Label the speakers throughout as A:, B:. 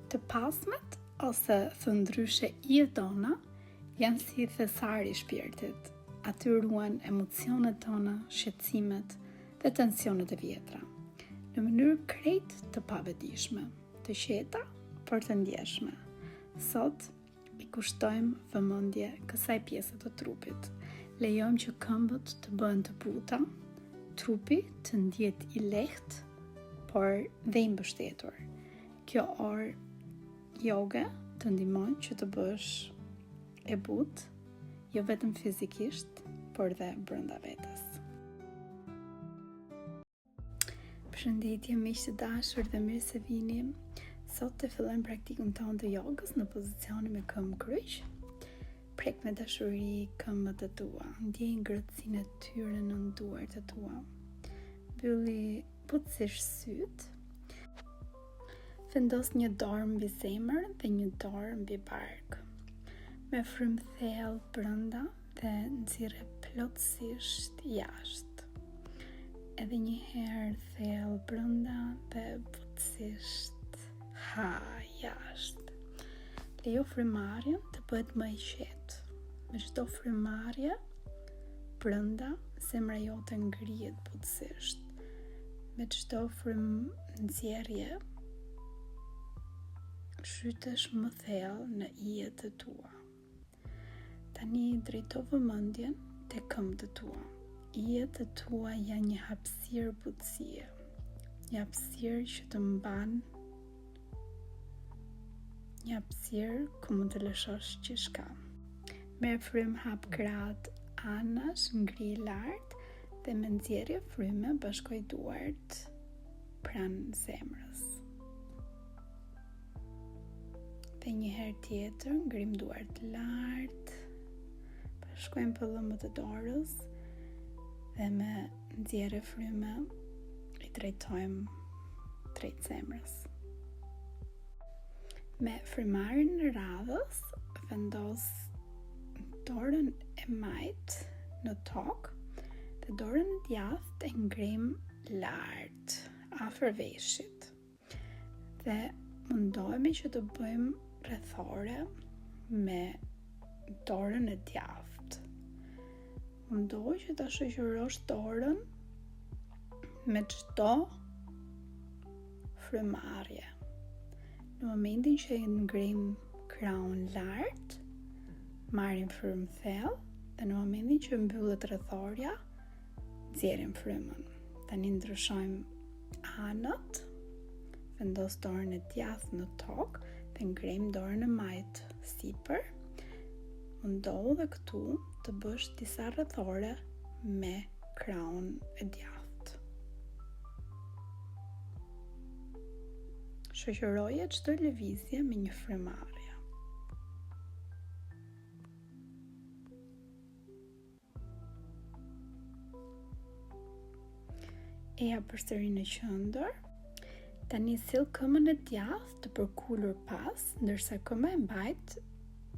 A: Të pasmet ose thëndryshe ijet tona janë si thesari i shpirtit. Aty ruan emocionet tona, shqetësimet dhe tensionet e vjetra, në mënyrë krejt të pavetishme, të qeta por të ndjeshme. Sot i kushtojmë vëmendje kësaj pjese të trupit. Lejojmë që këmbët të bëhen të buta, trupi të ndihet i lehtë, por dhe i mbështetur. Kjo orë joge të ndihmon që të bësh e butë, jo vetëm fizikisht, por dhe brenda vetes. Përshëndetje miq të dashur dhe mirë se vini. Sot të fillojmë praktikën tonë të jogës në pozicionin me këmbë kryq. Prek me dashuri këmbët e tua, ndjej ngrohtësinë e tyre në duart e tua. Mbylli butësisht syt. Vendos një dorë mbi zemër dhe një dorë mbi bark. Me frymë thellë brenda dhe nxirre plotësisht jashtë. Edhe një herë thellë brenda dhe butësisht jashtë. Lejo frymarrjen të bëhet më e qetë. Me çdo frymarrje brenda, zemra jote ngrihet butësisht. Me çdo frymënxjerrje shytesh më thellë në ijet e tua. Tani drejto vëmendjen te këmbët e tua. Ijet e tua janë një hapësirë butësie, një hapësirë që të mban, një hapësirë ku mund të lëshosh gjithçka. Merr frymë hap krahët anash, ngri lart dhe me nxjerrje fryme bashkoj duart pranë zemrës. Dhe një herë tjetër ngrim duart lart, bashkojmë pëllëmët e dorës dhe me nxjerrje fryme i drejtojmë drejt zemrës. Me frymarrjen e radhës vendos dorën e majt në tokë dhe dorën e djathtë e ngrim lart afër veshit. Dhe mundohemi që të bëjmë rrethore me dorën e djathtë. Mundohu që ta shoqërosh dorën me çdo frymarrje. Në momentin që ngrim krahun lart, marrim frymë thellë dhe në momentin që mbyllet rrethorja, nxjerrim frymën. Tani ndryshojmë anët. Vendos dorën e djathtë në tokë dhe ngrim dorën e majt sipër. Mundohu dhe këtu të bësh disa rrethore me krahun e djathtë. Shoqëroje çdo lëvizje me një frymarrje. Eja përsëri në qendër. Tani sill këmbën e djathtë të përkulur pas, ndërsa këmba e mbajt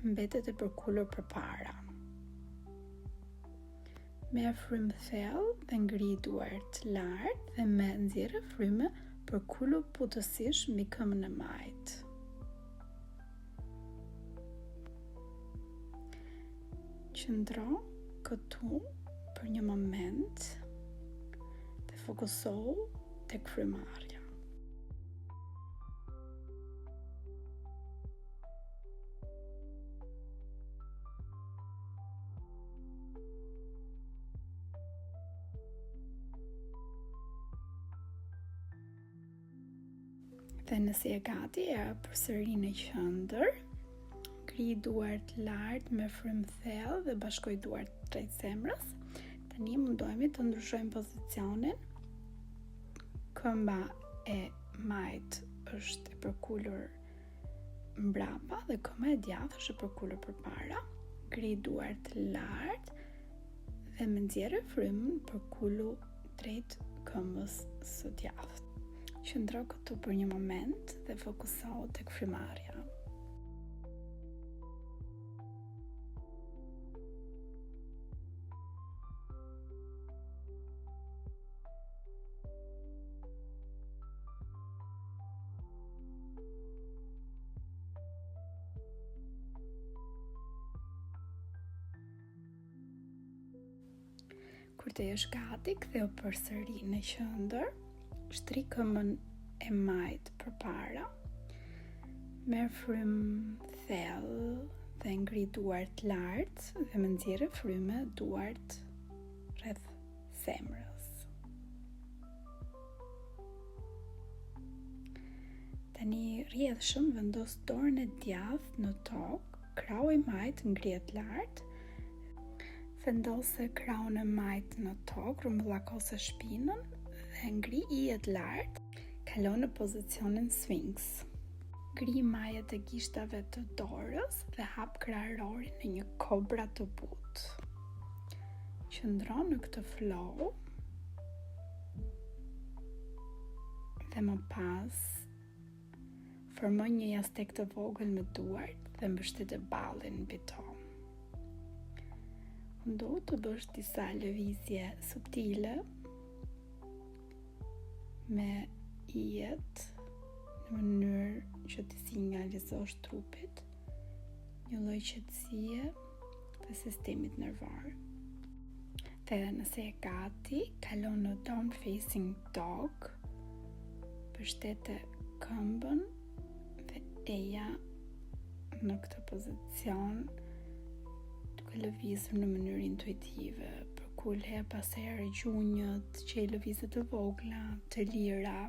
A: mbetet e përkulur përpara. Merr frymë thellë dhe ngri duart lart dhe me nxjerrje fryme përkulu butësisht mbi këmbën e majt. Qëndro këtu për një moment dhe fokusohu tek frymarrja. Dhe nëse je gati, përsëri në qendër, ngri duart lart me frymë thellë dhe bashkoj duart drejt zemrës. Tani mundohemi të ndryshojmë pozicionin. Këmba e majt është e përkulur mbrapa dhe këmba e djathtë është e përkulur përpara. Ngri duart lart dhe me nxjerrje frymën përkulu drejt këmbës së djathtë. Qëndro këtu për një moment dhe fokusohu tek frymarrja. Kur të jesh gati, ktheu përsëri në qendër, shtri këmbën e majt përpara, merr frymë thellë dhe ngri duart lart dhe më nxjerrë fryme duart rreth zemrës. Tani rrjedhshëm vendos dorën e djathtë në tokë, krau i majt ngrihet lart, vendose kraun e majt në tokë, rrumbullakose shpinën dhe ngri ijet lart, kalo në pozicionin Sphinx. Ngri majet e gishtave të dorës dhe hap kraharorin në një kobra të butë. Qëndro në këtë flow dhe më pas formoj një jastek të vogël me duart dhe mbështet ballin mbi to. Do të bësh disa lëvizje subtile me ijet në mënyrë që të sinjalizosh trupit një lloj qetësie dhe sistemit nervor. Dhe nëse e gati, kalo në down facing dog, mbështete këmbën dhe eja në këtë pozicion, duke lëvizur në mënyrë intuitive, përkull her pas here gjunjët, që i lëvizje të vogla, të lira.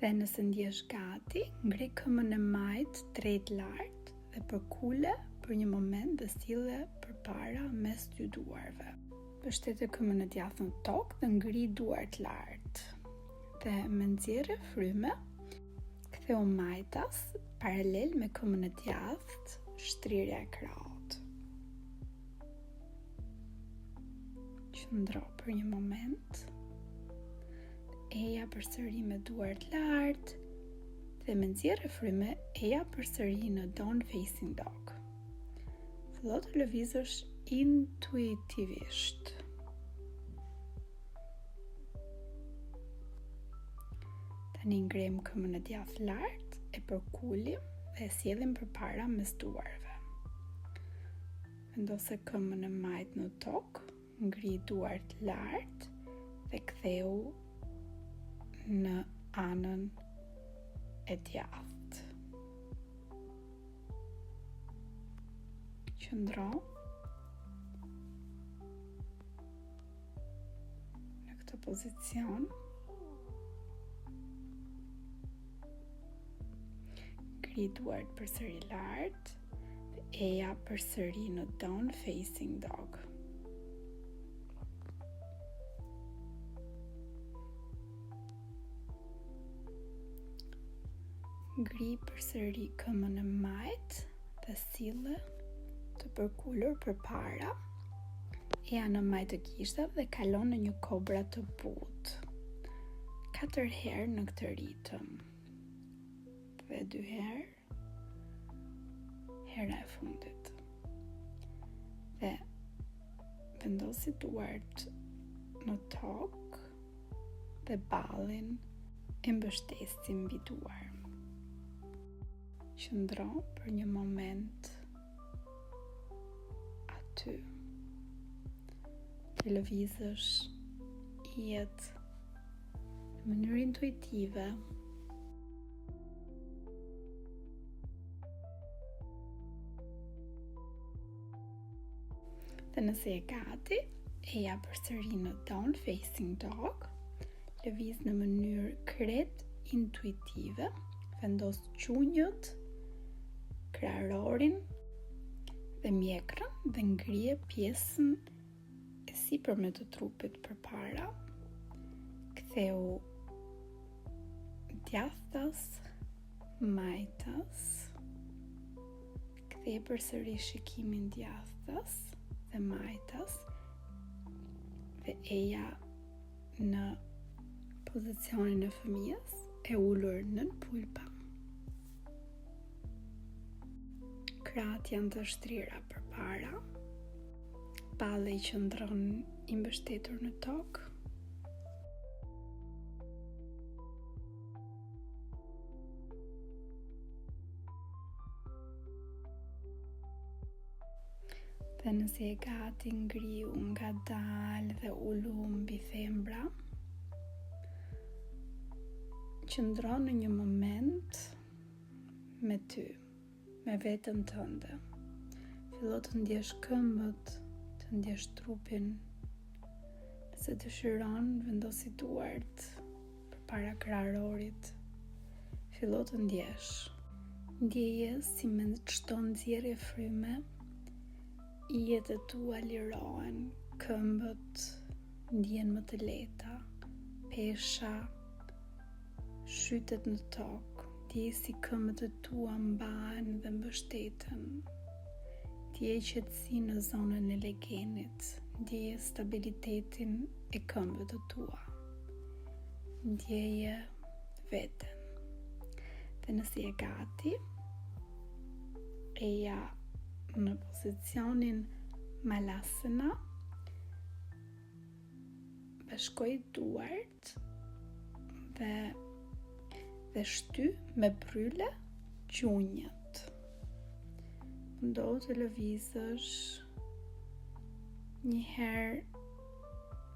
A: Dhe nëse ndjesh gati, ngri këmbën e majt drejt lart dhe përkule për një moment dhe sille përpara mes dy duarve. Mbështete këmbën e djathtë në tokë dhe ngri duart lart. Dhe me nxjerrje fryme, ktheu majtas paralel me këmbën e djathtë, shtrirja e kraut. Qëndro për një moment. Eja përsëri me duart lart dhe me nxjerrje fryme, eja përsëri në down facing dog. Fillo të lëvizësh intuitivisht. Tani ngrem këmbën e djathtë lart, e përkulim dhe e sjellim përpara mes duarve. Vendose këmbën e majt në tokë, ngri duart lart dhe ktheu në anën e djathtë. Qëndro në këtë pozicion. Ngri duart përsëri lart dhe eja përsëri në down facing dog. Ngri përsëri këmbën e majt dhe sille të përkulur përpara, eja në majt të gishtave dhe kalon në një kobra të butë. 4 herë në këtë ritëm. Dhe 2 herë, hera e fundit. Dhe vendosi duart në tokë dhe ballin e mbështesi mbi duar. Qëndro për një moment aty. Të lëvizësh ijet në mënyrë intuitive. Dhe nëse e gati, eja përsëri në down facing dog, lëviz në mënyrë krejt intuitive, vendos gjunjët, kraharorin dhe mjekrën dhe ngrije pjesën e sipërme të trupit përpara. Ktheu djathtas, majtas, kthej përsëri shikimin djathtas dhe majtas dhe eja në pozicionin e fëmijës e ulur nën pulpa. Krahët janë të shtrira përpara, balli qëndron i mbështetur në tokë. Dhe nëse je gati, ngriu ngadalë dhe ulu mbi thembra. Qëndro në një moment me ty, me veten tënde. Fillo të ndjesh këmbët, të ndjesh trupin. Nëse dëshiron, vendosi duart përpara kraharorit. Fillo të ndjesh. Ndjeje si me çdo nxjerrje fryme, ijet e tua lirohen, këmbët ndjen më të lehta, pesha shytet në tokë, ndjej si këmbët e tua mbahen dhe mbështeten. Ndjeje qetësinë në zonën e legenit, ndjeje stabilitetin e këmbëve të tua. Ndjeje veten. Dhe nëse je gati, eja në pozicionin malasana, bashkoj duart dhe shty me brylle gjunjët. Mundohu të lëvizësh një herë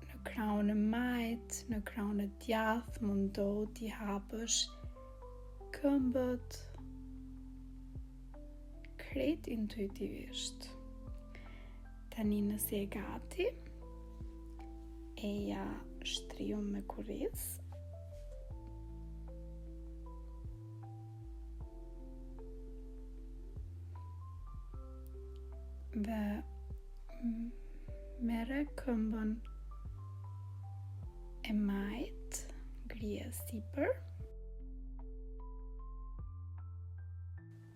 A: në krahun e majt, në krahun e djathtë, mundohu t'i hapësh këmbët krejt intuitivisht. Tani nëse je gati, eja shtriu me kurriz. Dhe merre këmbën e majt, ngrije sipër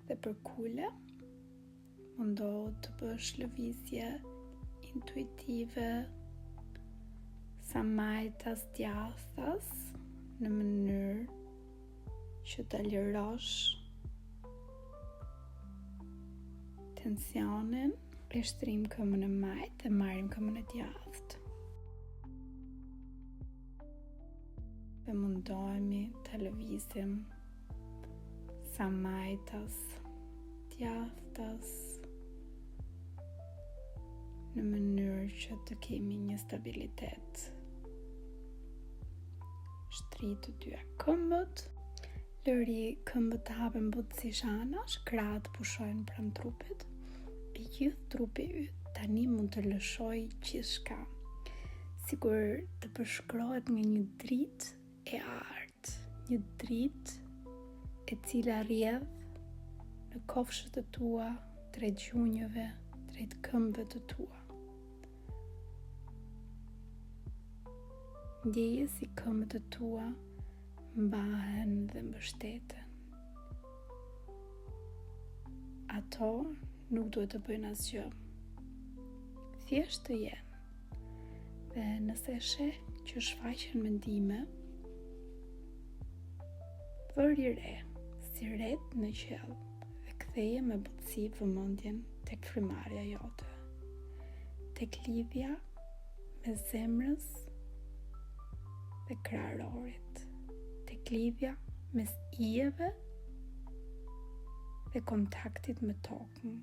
A: dhe përkule. Mundohu të bësh lëvizje intuitive, sa majtas djathtas, në mënyrë që ta lirosh tensionin. E shtrim këmbën e majt dhe marrim këmbën e djathtë. Dhe mundohemi të lëvizim sa majtas djathtas në mënyrë që të kemi një stabilitet. Shtri të dyja këmbët, lëri këmbët të hapen butësisht anash, krahët pushojnë pranë trupit. E gjithë trupi yt tani mund të lëshoj gjithçka, sikur të përshkrohet nga një dritë e artë, një dritë e cila rrjedh në kofshët e tua, drejt gjunjëve, drejt këmbëve të tua. Ndjeje si këmbët e tua mbahen dhe mbështeten. Ato nuk duhet të bëjnë asgjë. Thjesht të jenë. Dhe nëse sheh që shfaqen mendime, vëri re, si ret në qell, dhe ktheje me butësi vëmendjen tek frymarrja jote, tek lidhja me zemrës dhe kraharorit, tek lidhja mes ijeve dhe kontaktit me tokën.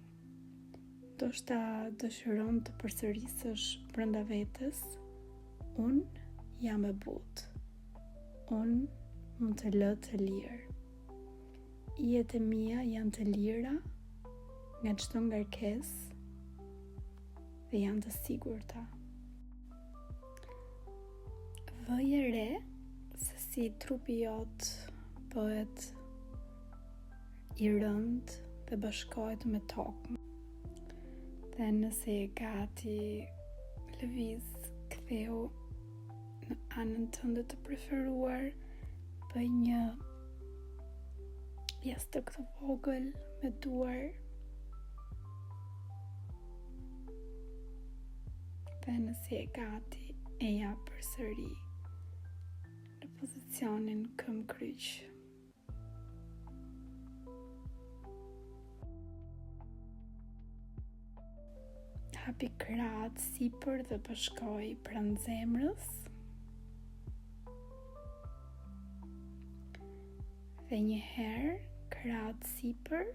A: Ndoshta dëshiron të përsërisësh brenda vetes: unë jam e butë, unë mund të lë të lirë, ijet e mia janë të lira nga çdo ngarkesë dhe janë të sigurta. Vëje re se si trupi jot bëhet i rënd dhe bashkohet me tokën. Dhe nëse je gati, lëviz, ktheu në anën tënde të preferuar, bëj një jastëk të vogël me duar. Dhe nëse je gati, eja përsëri në pozicionin këmbë kryq. Hapi krahët sipër dhe bashkoj pranë zemrës. Dhe një herë krahët sipër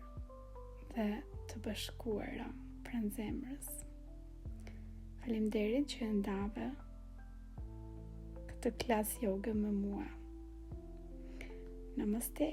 A: dhe të bashkuara pranë zemrës. Faleminderit që ndave këtë klasë yoga me mua. Namaste.